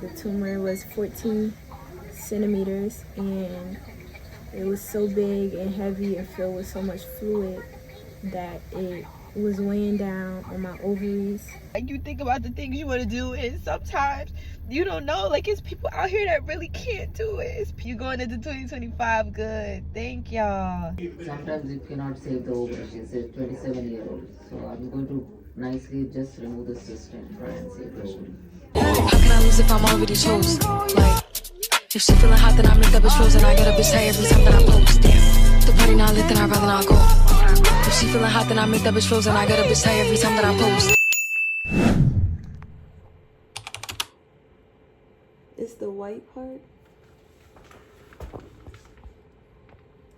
The tumor was 14 centimeters and it was so big and heavy and filled with so much fluid that it was weighing down on my ovaries. Like, you think about the things you want to do, and sometimes you don't know. Like, it's people out here that really can't do it. You going into 2025 good. Thank y'all. Sometimes you cannot save the ovary. She's a 27-year-old. So I'm going to nicely just remove the cyst and try and save the ovary. How can I lose if I'm already chose? Like, if she feeling hot, then I make that bitch frozen. I get a bitch tired every time that I post. Damn, the party not lit, then I'd rather not go. If she feeling hot, then I make that bitch frozen. I get a bitch tired every time that I post. It's the white part.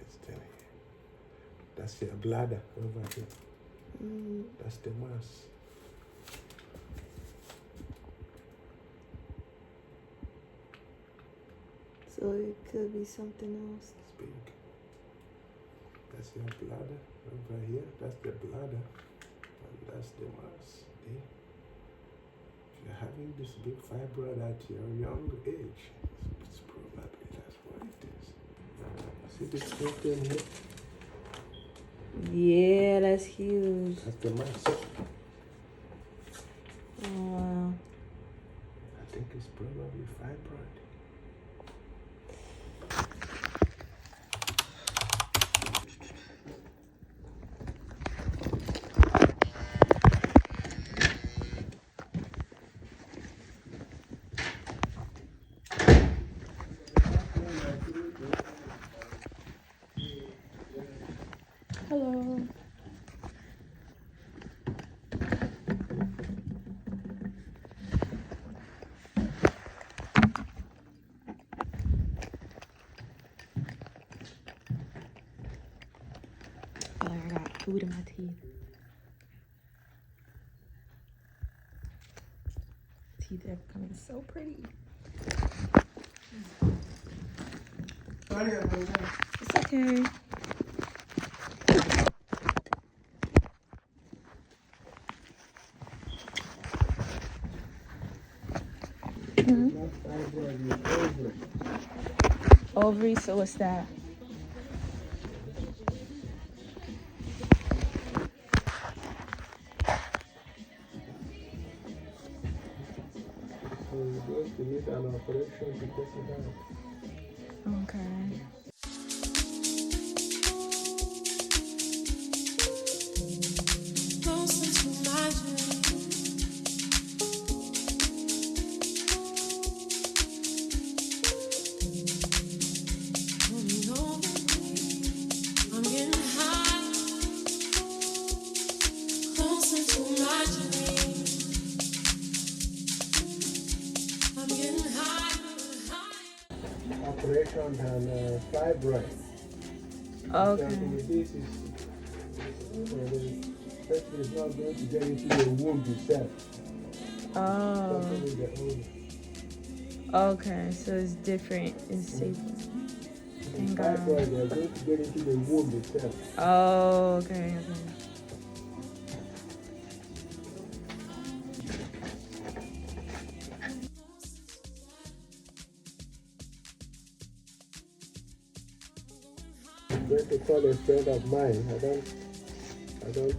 It's still here. That's your bladder over here. That's the mass. So it could be something else. It's big. That's your bladder over here. That's the bladder. And that's the mass. See? If you're having this big fibroid at your young age, it's probably that's what it is. See this protein here? Yeah, that's huge. That's the mass. Oh, wow. I think it's probably fibroid. Hello. Oh, I got food in my teeth. Teeth are becoming so pretty. It's okay. Ovary, so what's that? So you're going to need an operation to take it out. Okay. Operation and fibroid. Okay. This is especially it's not going to get into the womb itself. Oh. Something in the ovary. Okay, so it's different. It's safer. And fibroid, they're going to get into the womb itself. Oh, okay, okay. I'm going to call a friend of mine. I don't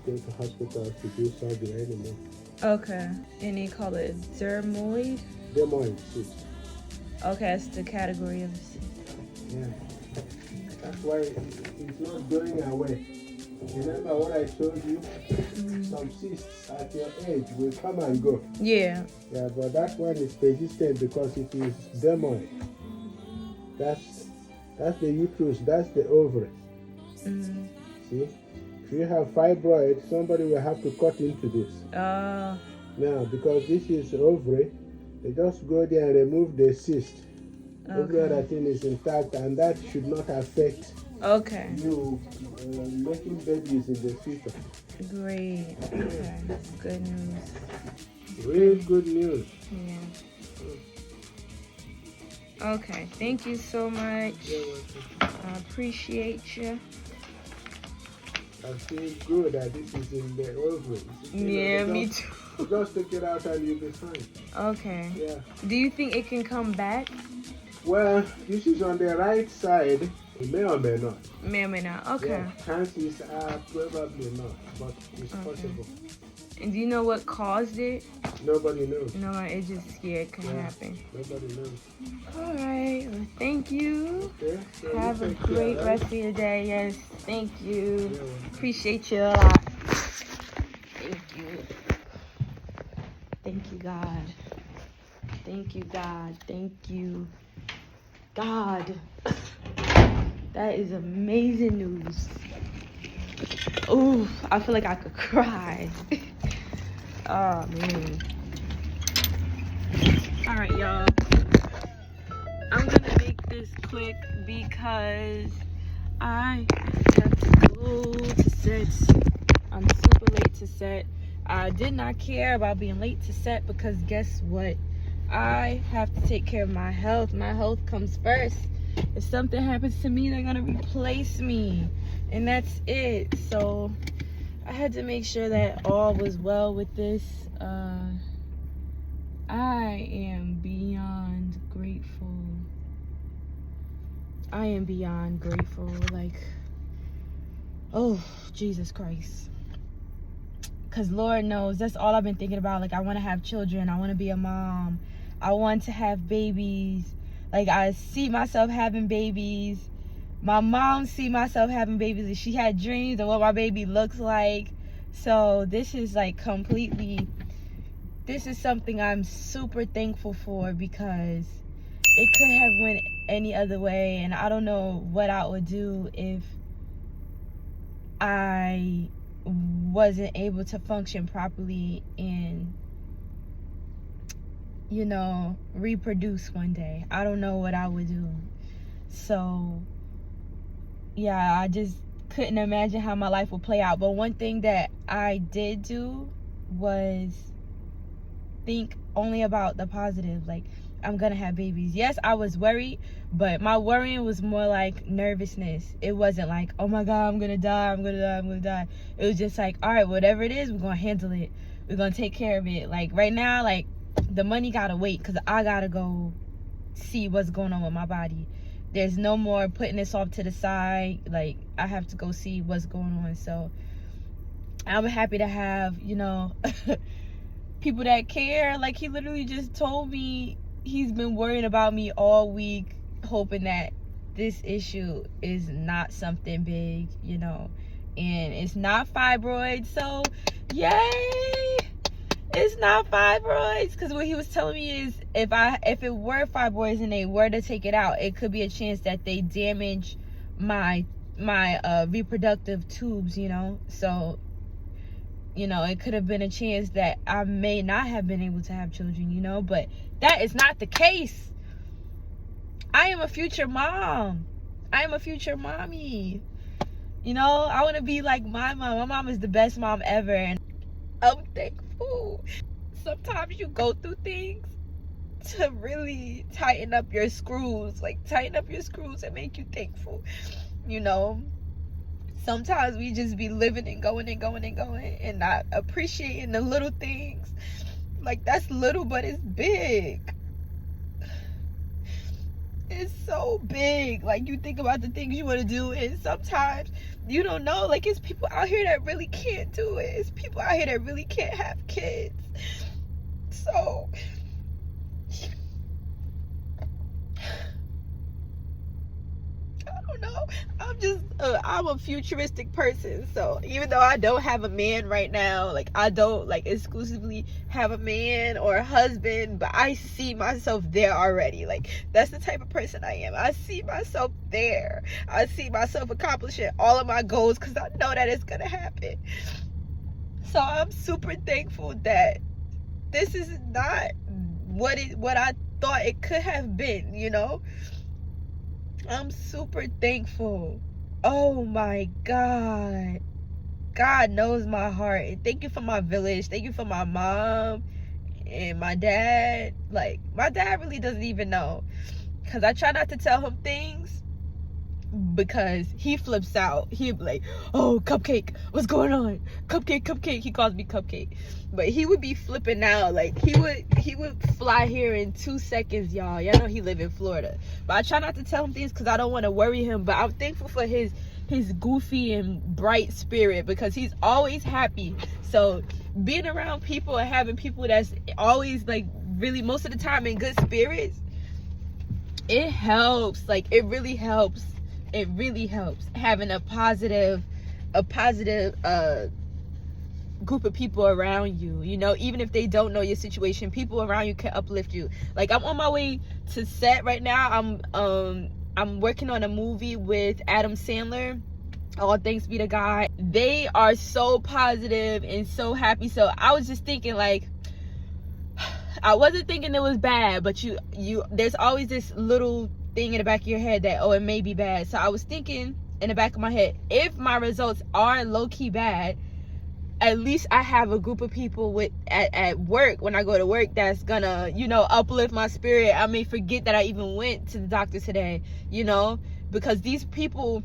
go to hospitals to do surgery anymore. Okay. And they call it dermoid? Dermoid cyst. Okay, that's the category of the cyst. Yeah. That's why it's not going away. Remember what I told you? Some cysts at your age will come and go. Yeah. Yeah, but that one is persistent because it is dermoid. That's the uterus, that's the ovary. See? If you have fibroid, somebody will have to cut into this. Now, because this is ovary, they just go there and remove the cyst. Every other thing is intact, and that should not affect you making babies in the future. Great. Okay. That's good news. Real good news. Yeah. Okay. Thank you so much. You're welcome. I appreciate you. I feel good that this is in the ovaries. Yeah, me too. Just take it out and you'll be fine. Okay. Yeah. Do you think it can come back? Well, this is on the right side. It may or may not. May or may not. Okay. Yeah, chances are probably not, but it's possible. And do you know what caused it? Nobody knows. No, it just can happen. Nobody knows. All right. Well, thank you. Okay. So Have a you take care, great right? rest of your day. Yes. Thank you. Yeah, well. Appreciate you a lot. Thank you. Thank you, God. Thank you, God. Thank you, God. That is amazing news. Ooh, I feel like I could cry. Oh, man. All right, y'all. I'm gonna make this quick because I have to go to set. I'm super late to set. I did not care about being late to set because guess what? I have to take care of my health. My health comes first. If something happens to me, they're gonna replace me, and that's it. So I had to make sure that all was well with this. I am beyond grateful. I am beyond grateful. Like, oh, Jesus Christ. Because Lord knows, that's all I've been thinking about. Like, I want to have children. I want to be a mom. I want to have babies. Like, I see myself having babies. My mom see myself having babies. And she had dreams of what my baby looks like. So this is like completely, this is something I'm super thankful for because it could have went any other way. And I don't know what I would do if I wasn't able to function properly and, you know, reproduce one day. I don't know what I would do. So yeah, I just couldn't imagine how my life would play out. But one thing that I did do was think only about the positive. Like, I'm gonna have babies. Yes, I was worried, but my worrying was more like nervousness. It wasn't like, oh my God, I'm gonna die, I'm gonna die, I'm gonna die. It was just like, all right, whatever it is, we're gonna handle it. We're gonna take care of it. Like right now, like the money gotta wait because I gotta go see what's going on with my body. There's no more putting this off to the side. Like, I have to go see what's going on. So I'm happy to have, you know, people that care. Like, he literally just told me he's been worrying about me all week, hoping that this issue is not something big, you know, and it's not fibroids. So yay, it's not fibroids. Because what he was telling me is if it were fibroids and they were to take it out, it could be a chance that they damage my reproductive tubes, you know. So, you know, it could have been a chance that I may not have been able to have children, you know, but that is not the case. I am a future mom. I am a future mommy. You know, I want to be like my mom. My mom is the best mom ever, and I'm thankful. Sometimes you go through things to really tighten up your screws, like tighten up your screws and make you thankful, you know. Sometimes we just be living and going and going and going and not appreciating the little things. Like, that's little, but it's big. It's so big. Like, you think about the things you want to do, and sometimes you don't know. Like, it's people out here that really can't do it. It's people out here that really can't have kids. So know. I'm a futuristic person. So even though I don't have a man right now, like I don't like exclusively have a man or a husband, but I see myself there already. Like, that's the type of person I am. I see myself there. I see myself accomplishing all of my goals because I know that it's gonna happen. So I'm super thankful that this is not what I thought it could have been, you know. I'm super thankful. Oh my God. God knows my heart. And thank you for my village. Thank you for my mom and my dad. Like, my dad really doesn't even know, because I try not to tell him things because he flips out. He'd be like, oh, Cupcake, what's going on? Cupcake. He calls me Cupcake. But he would be flipping out. Like, he would fly here in 2 seconds, y'all. Y'all know he live in Florida. But I try not to tell him things because I don't want to worry him. But I'm thankful for his goofy and bright spirit, because he's always happy. So being around people and having people that's always, like, really most of the time in good spirits, it helps. Like, it really helps. It really helps having a positive group of people around you, you know, even if they don't know your situation. People around you can uplift you. Like, I'm on my way to set right now. I'm working on a movie with Adam Sandler. All thanks be to God. They are so positive and so happy. So I was just thinking, like, I wasn't thinking it was bad, but you there's always this little thing in the back of your head that, oh, it may be bad. So I was thinking in the back of my head, if my results are low-key bad, at least I have a group of people at work when I go to work that's gonna, you know, uplift my spirit. I may forget that I even went to the doctor today, you know, because these people,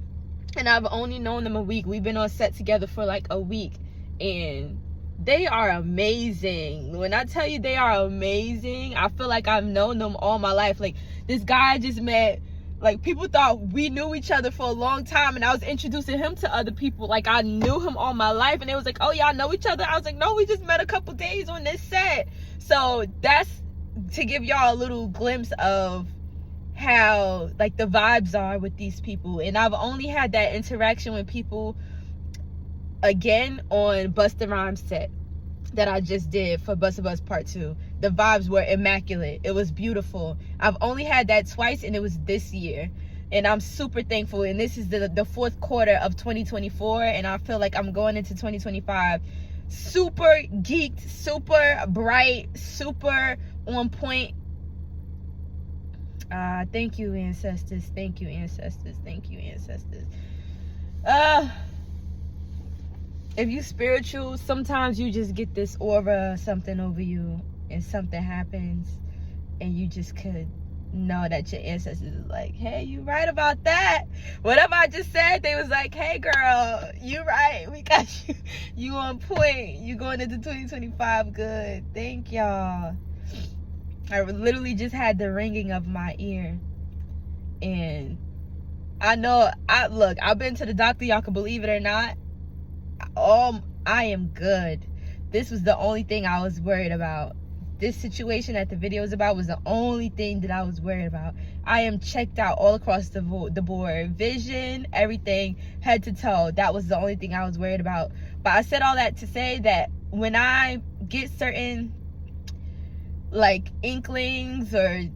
and I've only known them a week. We've been on set together for like a week, and they are amazing. When I tell you they are amazing, I feel like I've known them all my life. Like, this guy I just met, like, people thought we knew each other for a long time, and I was introducing him to other people like I knew him all my life, and it was like, oh, y'all know each other? I was like, no, we just met a couple days on this set. So that's to give y'all a little glimpse of how, like, the vibes are with these people. And I've only had that interaction with people again on Busta Rhymes set that I just did for Busta Buzz Part 2. The vibes were immaculate. It was beautiful. I've only had that twice, and it was this year. And I'm super thankful. And this is the fourth quarter of 2024, and I feel like I'm going into 2025 super geeked, super bright, super on point. Thank you, ancestors. Thank you, ancestors. Thank you, ancestors. If you spiritual, sometimes you just get this aura, something over you, and something happens, and you just could know that your ancestors is like, hey, you right about that. Whatever I just said, they was like, hey, girl, you right. We got you. You on point. You going into 2025 good. Thank y'all. I literally just had the ringing of my ear, and I know, I've been to the doctor, y'all can believe it or not. I am good. This was the only thing I was worried about. This situation that the video was about was the only thing that I was worried about. I am checked out all across the board. Vision, everything, head to toe. That was the only thing I was worried about. But I said all that to say that when I get certain, like, inklings or,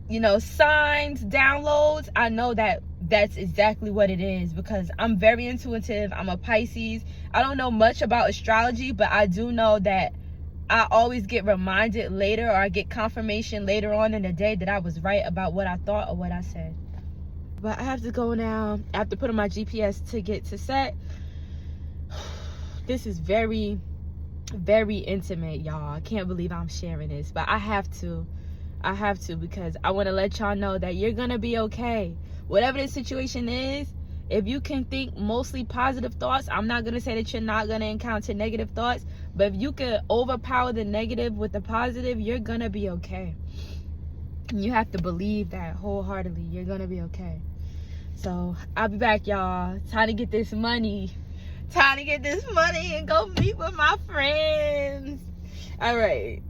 you know, signs, downloads, I know that that's exactly what it is, because I'm very intuitive. I'm a Pisces. I don't know much about astrology, but I do know that I always get reminded later, or I get confirmation later on in the day that I was right about what I thought or what I said. But I have to go now. I have to put on my GPS to get to set. This is very, very intimate, y'all. I can't believe I'm sharing this, but I have to because I want to let y'all know that you're gonna be okay. Whatever the situation is, if you can think mostly positive thoughts, I'm not gonna say that you're not gonna encounter negative thoughts, but if you can overpower the negative with the positive, you're gonna be okay. And you have to believe that wholeheartedly. You're gonna be okay. So I'll be back, y'all. Time to get this money. Time to get this money and go meet with my friends. All right.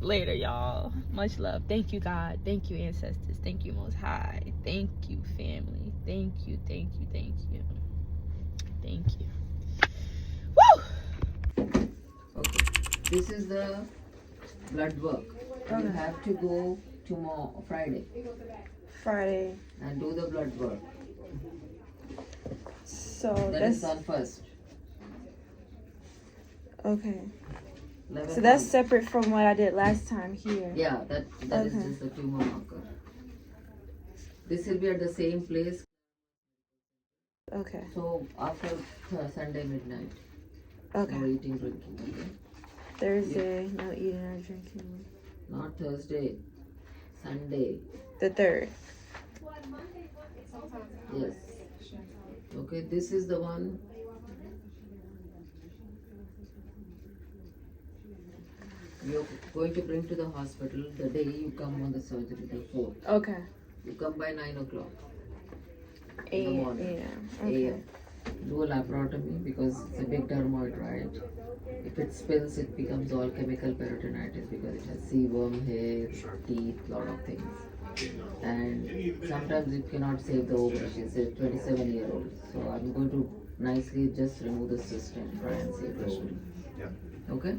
Later, y'all. Much love. Thank you, God. Thank you, ancestors. Thank you, Most High. Thank you, family. Thank you, thank you, thank you. Thank you. Woo! Okay. This is the blood work. Okay. You have to go tomorrow, Friday, and do the blood work. So That is on first. Okay. 11 So that's months. separate from what I did last time here. Yeah, that is Okay. just the tumor marker. This will be at the same place. Okay. So after Sunday midnight, Okay. no eating, drinking. Okay? Thursday, no eating or drinking. Not Thursday, Sunday. The 3rd. Yes. Okay, this is the one. You're going to bring to the hospital the day you come on the surgery, the 4th. Okay. You come by 9 o'clock in the A.M. morning. Okay. AM. Do a laparotomy because it's a big dermoid, right? If it spills, it becomes all chemical peritonitis because it has sebum, hair, teeth, lot of things. And sometimes it cannot save the ovary. She's a 27-year-old. So I'm going to nicely just remove the cyst and try and save the ovary. Okay?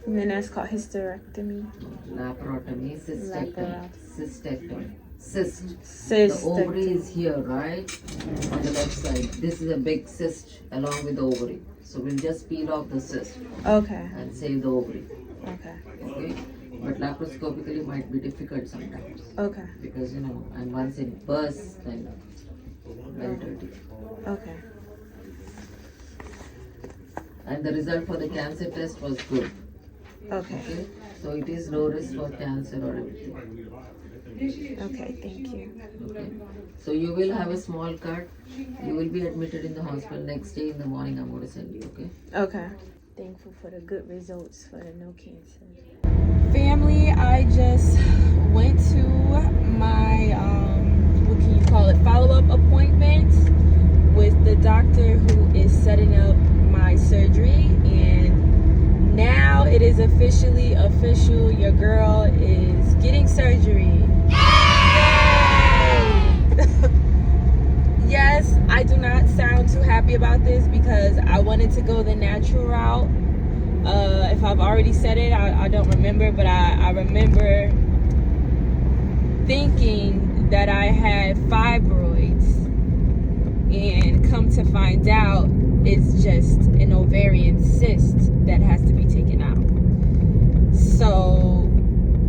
And then that's called hysterectomy. Laparotomy, cystectomy. Cystectomy. Cyst. Cyst. The ovary is here, right? On the left side. This is a big cyst along with the ovary. So we'll just peel off the cyst Okay. and save the ovary. Okay. Okay? But laparoscopically might be difficult sometimes. Okay. Because and once it bursts, then very dirty. Okay. And the result for the cancer test was good. Okay. Okay? So it is low risk for cancer or everything. Okay, thank you. Okay. So you will have a small cut. You will be admitted in the hospital next day in the morning. I'm going to send you, okay? Okay. Thankful for the good results for the no cancer. Family, I just went to my what can you call it, follow-up appointment with the doctor who is setting up my surgery, and now it is official. Your girl is getting surgery. Yes, I do not sound too happy about this because I wanted to go the natural route. If I've already said it, I don't remember, but I remember thinking that I had fibroids, and come to find out it's just an ovarian cyst that has to be taken out. So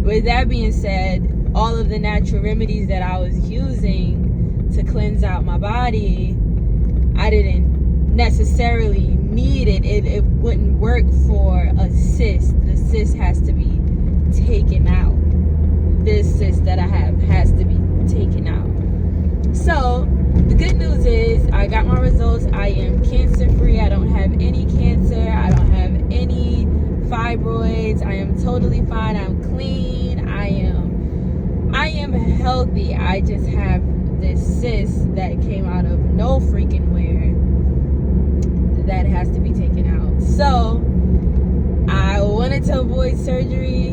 with that being said, all of the natural remedies that I was using to cleanse out my body, I didn't necessarily need it. It wouldn't work for a cyst. The cyst has to be taken out. This cyst that I have has to be taken out. So the good news is I got my results. I am cancer free. I don't have any cancer. I don't have any fibroids. I am totally fine. I'm clean. I am healthy. I just have this cyst that came out of no freaking where that has to be taken out. So I wanted to avoid surgery,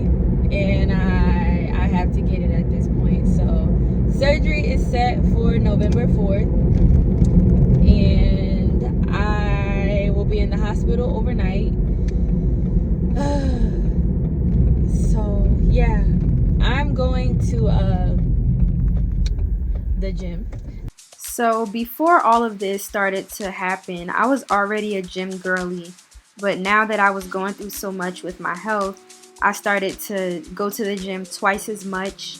and I have to get it at this point. So surgery is set for November 4th, and I will be in the hospital overnight. So yeah, I'm going to the gym. So before all of this started to happen, I was already a gym girly, but now that I was going through so much with my health, I started to go to the gym twice as much.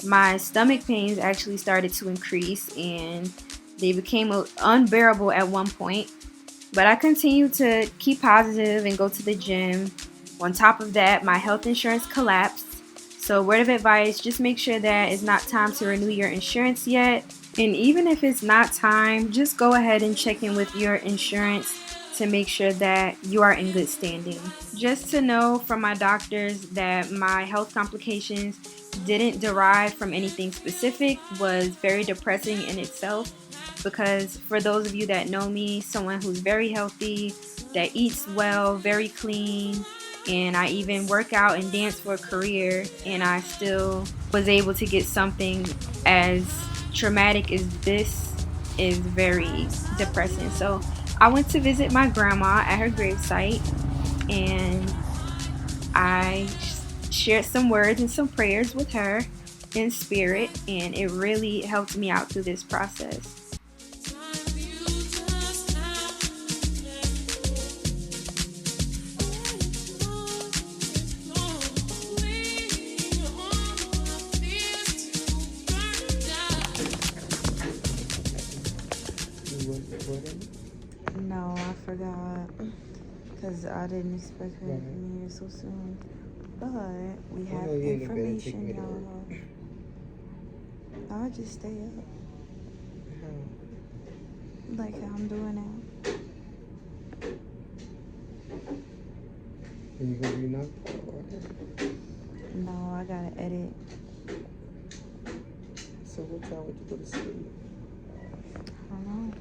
My stomach pains actually started to increase, and they became unbearable at one point, but I continued to keep positive and go to the gym. On top of that, my health insurance collapsed. So word of advice, just make sure that it's not time to renew your insurance yet. And even if it's not time, just go ahead and check in with your insurance to make sure that you are in good standing. Just to know from my doctors that my health complications didn't derive from anything specific was very depressing in itself, because for those of you that know me, someone who's very healthy, that eats well, very clean, and I even work out and dance for a career, and I still was able to get something as traumatic as this is very depressing. So I went to visit my grandma at her gravesite, and I shared some words and some prayers with her in spirit, and it really helped me out through this process. No, I forgot, because I didn't expect her to be here so soon. But we have information, y'all. I'll just stay up. Like how I'm doing now. Are you gonna be enough? No, I gotta edit. So what time would you go to sleep? I don't know.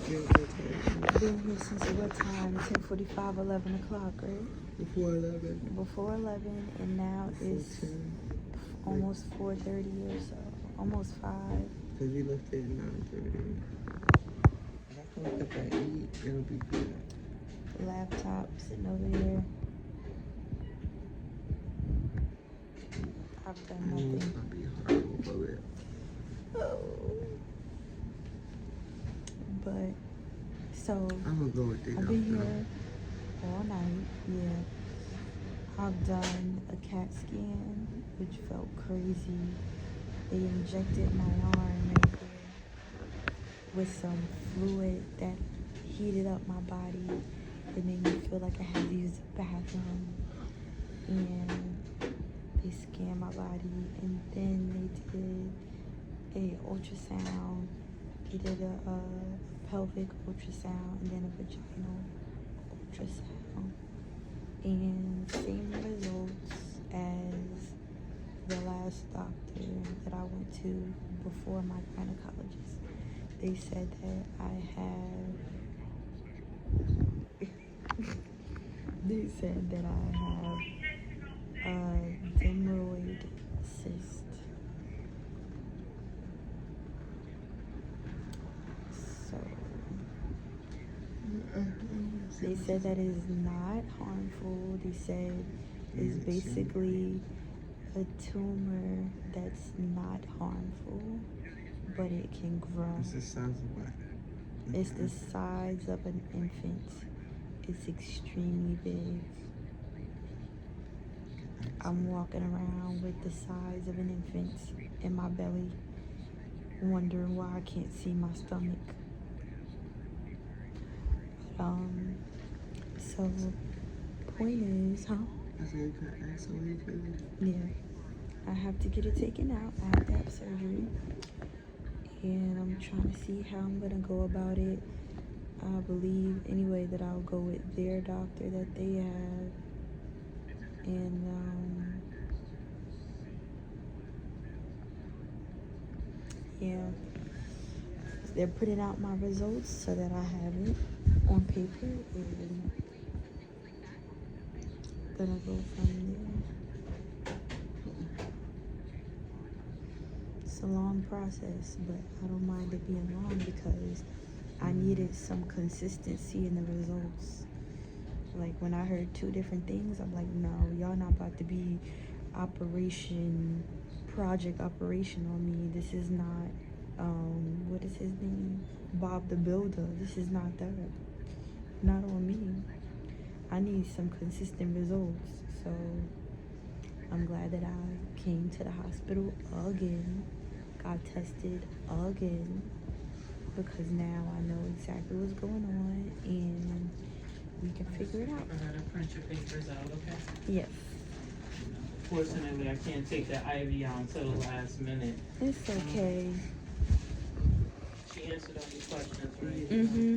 Yeah, Been here since what time? 10:45, 11 o'clock, right? before 11. Before 11, and now it's 10. almost 4:30 or so. Almost 5. Because we left at 9:30. If I can wake up at 8, it'll be good. Laptop sitting over there. I've done It's nothing. gonna be horrible for real. But, so, I'm gonna go with the I've been doctor. here all night, yeah. I've done a CAT scan, which felt crazy. They injected my arm right there with some fluid that heated up my body. It made me feel like I had to use the bathroom. And they scanned my body, and then they did a ultrasound. They did a pelvic ultrasound and then a vaginal ultrasound. And same results as the last doctor that I went to before my gynecologist. They said that I have they said that I have a Dermoid cyst. So they said that it is not harmful. They said it's basically a tumor that's not harmful, but it can grow. It's the size of what? It's the size of an infant. It's extremely big. I'm walking around with the size of an infant in my belly, wondering why I can't see my stomach. So point is, I said you could ask her what you could. yeah, I have to get it taken out. I have to have surgery, and I'm trying to see how I'm gonna go about it. I believe anyway that I'll go with their doctor that they have, and yeah, they're putting out my results so that I have it on paper, and gonna go from there. It's a long process, but I don't mind it being long because I needed some consistency in the results. Like when I heard 2 different things, I'm like, no, y'all not about to be project operation on me. This is not, what is his name? Bob the Builder. This is not that. Not on me. I need some consistent results. So I'm glad that I came to the hospital again, got tested again, because now I know exactly what's going on and we can figure it out. I gotta print your papers out, okay? Yes. Fortunately, I can't take the IV out until the last minute. It's okay. She answered all your questions, right? Mm-hmm.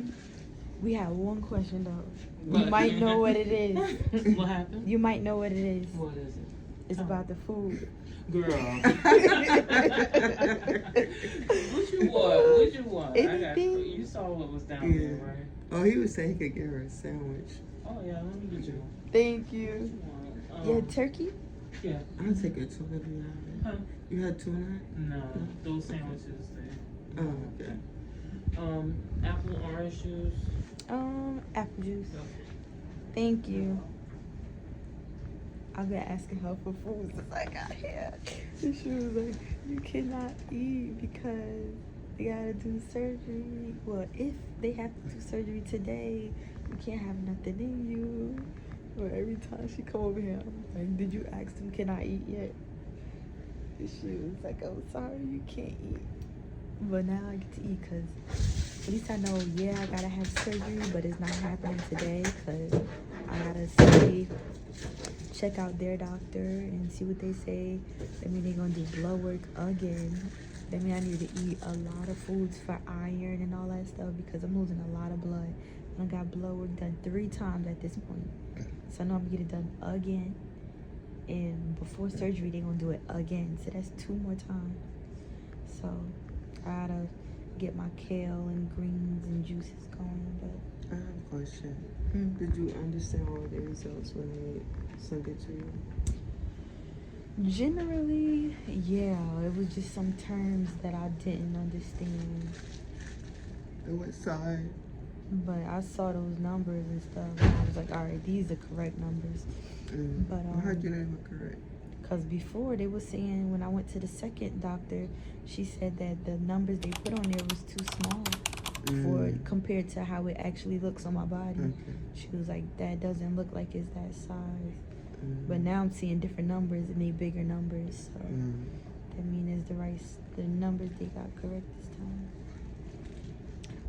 We have one question though. You What? might know what it is. What happened? You might know what it is. What is it? It's about the food. Girl. What you want? What you want? Anything. You saw what was down Yeah. there, right? Oh, he was saying he could get her a sandwich. Oh, yeah, let me get you one. Thank What you. you want? Yeah, turkey? Yeah. I'll take a tuna if you have it. Huh? You had tuna? No, those sandwiches there. Oh, okay. Apple orange juice. Apple juice. Okay. Thank you. I've been asking her for food since I got here. And she was like, you cannot eat because they gotta do surgery. Well, if they have to do surgery today, you can't have nothing in you. But every time she come over here, I'm like, did you ask them, can I eat yet? And she was like, oh, sorry, you can't eat. But now I get to eat because at least I know, yeah, I gotta have surgery, but it's not happening today because I gotta check out their doctor and see what they say. I mean, they're gonna do blood work again That means I need to eat a lot of foods for iron and all that stuff because I'm losing a lot of blood. I got blood work done 3 times at this point. So I know I'm gonna get it done again. And before surgery, they're gonna do it again. So that's 2 more times. So I gotta get my kale and greens and juices going. But I have a question. Did you understand all the results when they sent it to you? generally, yeah, it was just some terms that I didn't understand. And what side? But I saw those numbers and stuff, and I was like, all right, these are correct numbers. But how'd you know they were correct? Because before they were saying, when I went to the second doctor, she said that the numbers they put on there was too small for compared to how it actually looks on my body. She was like, that doesn't look like it's that size. But now I'm seeing different numbers and they bigger numbers, so that means it's the numbers they got correct this time.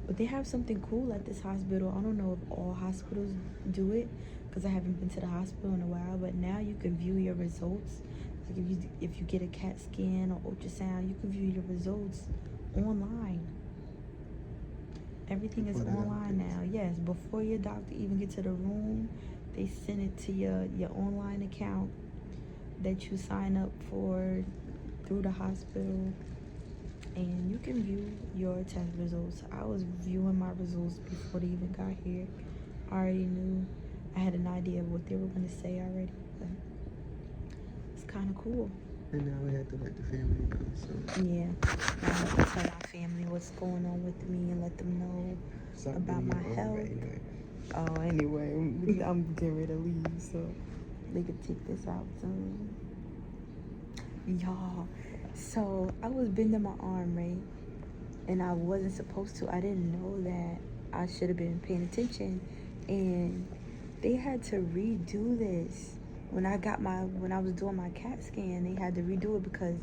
But they have something cool at this hospital. I don't know if all hospitals do it because I haven't been to the hospital in a while, but now you can view your results. Like if you get a CAT scan or ultrasound, you can view your results online. Everything is online now. Yes, before your doctor even get to the room, they send it to your online account that you sign up for through the hospital, and you can view your test results. I was viewing my results before they even got here. I already knew. I had an idea of what they were going to say already, but it's kind of cool. And now we have to let the family know. So yeah, now I have to tell my family what's going on with me and let them know about my health. Anyway. Oh, anyway, I'm getting ready to leave, so they could take this out soon. Y'all, so I was bending my arm, right? And I wasn't supposed to. I didn't know that I should have been paying attention. And they had to redo this. When I was doing my CAT scan, they had to redo it because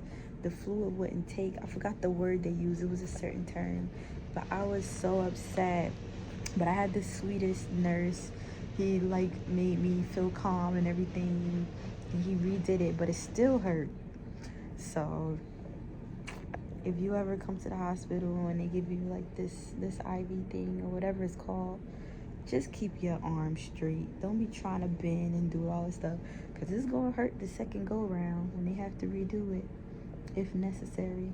the fluid wouldn't take. I forgot the word they used. It was a certain term. But I was so upset. But I had the sweetest nurse. He made me feel calm and everything. And he redid it, but it still hurt. So if you ever come to the hospital and they give you this IV thing or whatever it's called, just keep your arm straight. Don't be trying to bend and do all this stuff, because it's going to hurt the second go round when they have to redo it if necessary.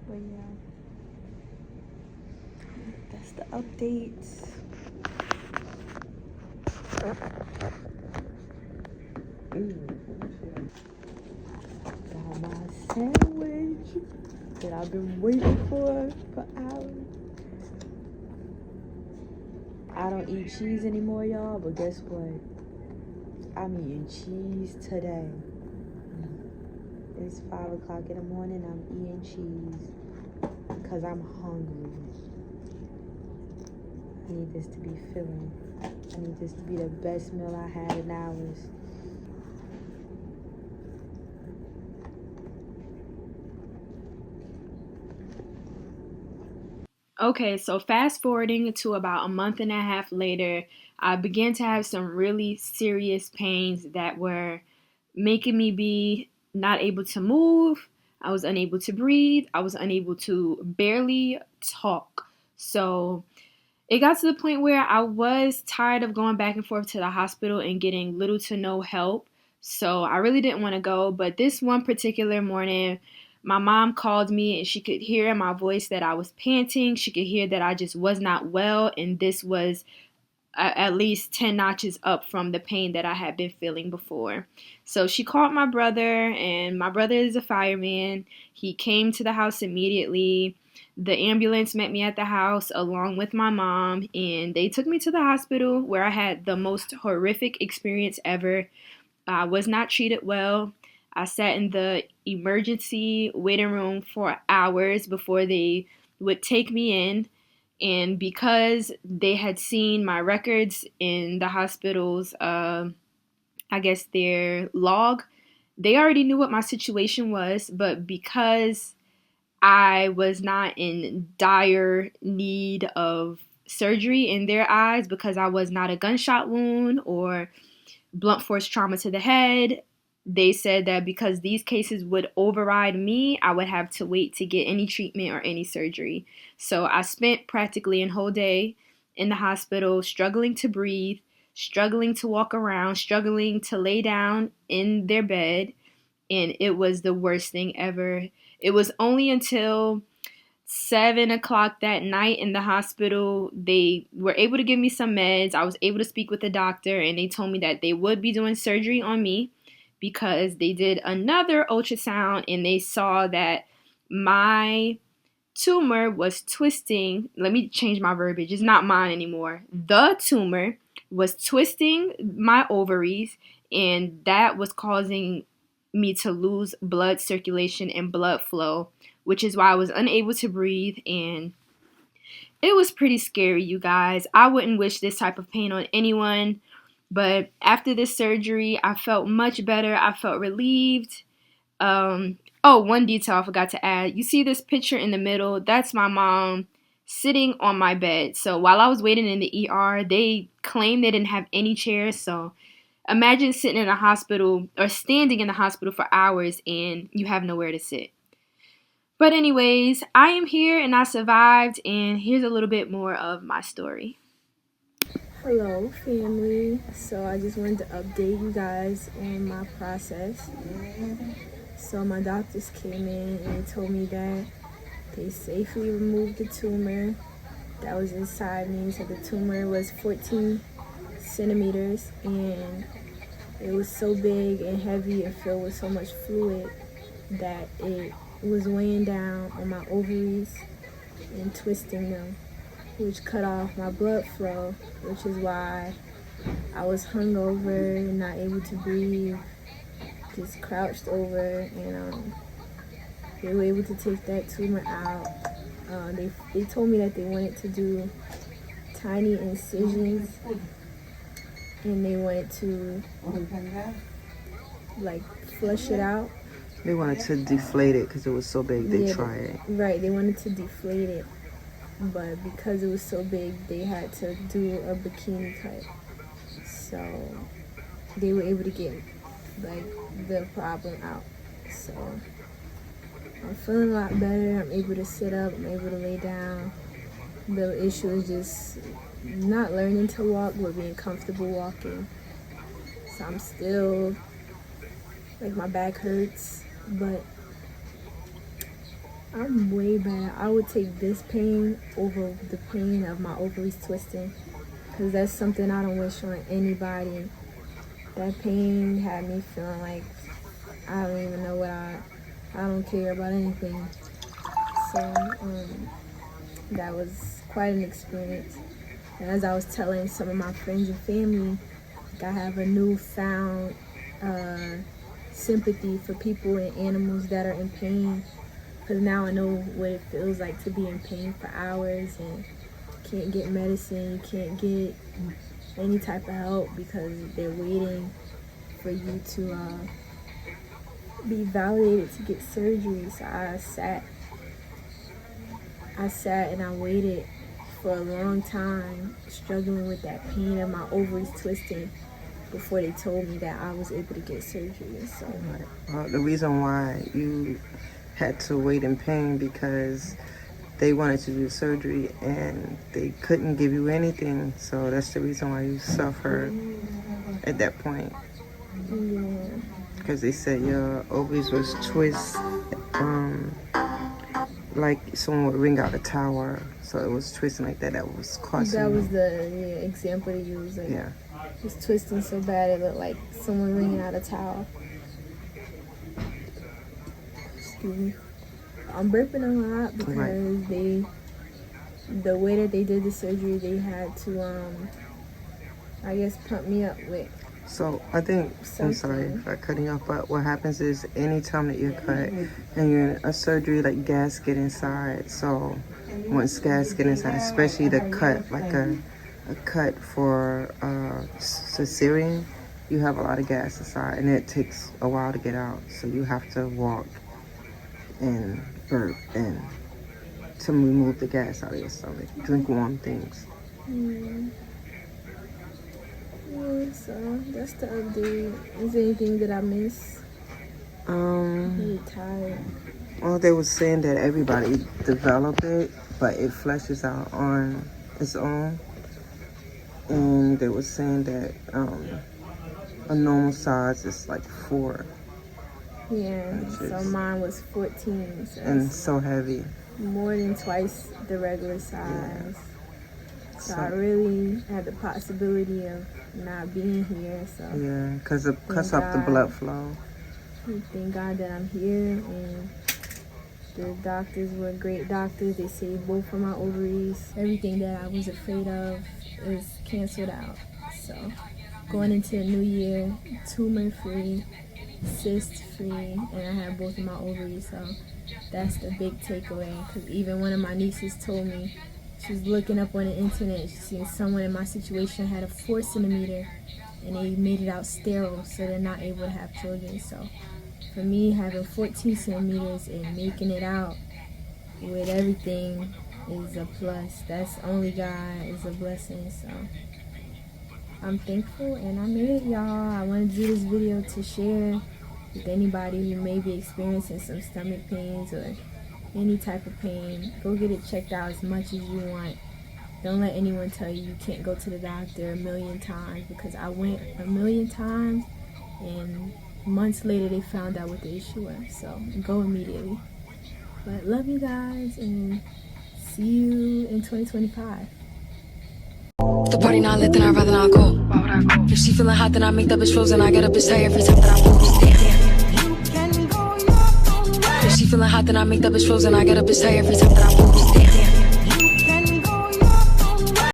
But yeah, that's the updates. Got my sandwich that I've been waiting for hours. I don't eat cheese anymore, y'all, but guess what? I'm eating cheese today. It's 5 o'clock in the morning. I'm eating cheese because I'm hungry. I need this to be filling. I need this to be the best meal I had in hours. Okay, so fast forwarding to about a month and a half later, I began to have some really serious pains that were making me be not able to move. I was unable to breathe. I was unable to barely talk. So it got to the point where I was tired of going back and forth to the hospital and getting little to no help. So I really didn't want to go. But this one particular morning, my mom called me and she could hear in my voice that I was panting. She could hear that I just was not well. And this was at least 10 notches up from the pain that I had been feeling before. So she called my brother, and my brother is a fireman. He came to the house immediately. The ambulance met me at the house along with my mom, and they took me to the hospital where I had the most horrific experience ever. I was not treated well. I sat in the emergency waiting room for hours before they would take me in. And because they had seen my records in the hospital's, I guess their log, they already knew what my situation was. But because I was not in dire need of surgery in their eyes, because I was not a gunshot wound or blunt force trauma to the head, they said that because these cases would override me, I would have to wait to get any treatment or any surgery. So I spent practically a whole day in the hospital struggling to breathe, struggling to walk around, struggling to lay down in their bed, and it was the worst thing ever. It was only until 7 o'clock that night in the hospital, they were able to give me some meds. I was able to speak with the doctor, and they told me that they would be doing surgery on me because they did another ultrasound and they saw that my tumor was twisting. Let me change my verbiage. It's not mine anymore. The tumor was twisting my ovaries, and that was causing me to lose blood circulation and blood flow, which is why I was unable to breathe. And it was pretty scary, you guys. I wouldn't wish this type of pain on anyone. But after this surgery, I felt much better. I felt relieved. Oh, one detail I forgot to add. You see this picture in the middle? That's my mom sitting on my bed. So while I was waiting in the ER, they claimed they didn't have any chairs. So imagine sitting in a hospital or standing in the hospital for hours and you have nowhere to sit. But anyways, I am here and I survived, and here's a little bit more of my story. Hello, family. So I just wanted to update you guys on my process. So my doctors came in and they told me that they safely removed the tumor that was inside me. So the tumor was 14 centimeters, and it was so big and heavy and filled with so much fluid that it was weighing down on my ovaries and twisting them, which cut off my blood flow, which is why I was hungover and not able to breathe, just crouched over, and they were able to take that tumor out. They told me that they wanted to do tiny incisions, and they wanted to like flush it out. They wanted to deflate it because it was so big. They tried. Right, they wanted to deflate it, but because it was so big, they had to do a bikini cut. So they were able to get like the problem out. So I'm feeling a lot better. I'm able to sit up. I'm able to lay down. The issue is just not learning to walk, but being comfortable walking. So I'm still, like, my back hurts, but I'm way better. I would take this pain over the pain of my ovaries twisting, because that's something I don't wish on anybody. That pain had me feeling like I don't even know what I don't care about anything. So that was quite an experience. And as I was telling some of my friends and family, like, I have a newfound sympathy for people and animals that are in pain, because now I know what it feels like to be in pain for hours and can't get medicine, you can't get any type of help because they're waiting for you to be validated to get surgery. So I sat and I waited for a long time, struggling with that pain of my ovaries twisting before they told me that I was able to get surgery. So the reason why you had to wait in pain because they wanted to do surgery and they couldn't give you anything, so that's the reason why you suffered at that point. Yeah. Because they said your ovaries was twist, like someone would ring out a tower, so it was twisting like that. That was causing. That was the example they used. Like, yeah. It was twisting so bad it looked like someone ringing out a tower. Excuse me. I'm burping a lot because the way that they did the surgery, they had to, I guess, pump me up with. So I think, I'm sorry for cutting you off, but what happens is anytime that you're cut and you're in a surgery, like gas get inside. So once gas get inside, especially the cut, like a cut for cesarean, you have a lot of gas inside and it takes a while to get out. So you have to walk and burp and to remove the gas out of your stomach. Drink warm things. Yeah, so that's the update. Is there anything that I missed? I'm really tired. Well, they were saying that everybody develop it, but it flushes out on its own. And they were saying that a normal size is like 4. Yeah, so mine was 14. So and so heavy. More than twice the regular size. Yeah. So I really had the possibility of not being here. So yeah, because it cuts off the blood flow. Thank God that I'm here, and the doctors were great doctors. They saved both of my ovaries. Everything that I was afraid of is canceled out. So going into the new year, tumor free, cyst free, and I have both of my ovaries. So that's the big takeaway. Because even one of my nieces told me, she was looking up on the internet, she seen someone in my situation had a 4 centimeter and they made it out sterile, so they're not able to have children. So for me, having 14 centimeters and making it out with everything is a plus. That's only God is a blessing. So I'm thankful and I made it, y'all. I want to do this video to share with anybody who may be experiencing some stomach pains or any type of pain. Go get it checked out as much as you want. Don't let anyone tell you you can't go to the doctor 1,000,000 times, because I went 1,000,000 times and months later they found out what the issue was. So go immediately. But love you guys and see you in 2025. The party not lit, then I'd rather not go. Why would I go? If she feeling hot, then I make that bitch frozen. I get a bitch tired every time that I post. If she feeling hot, then I make that bitch frozen. I get a bitch tired every time that I post.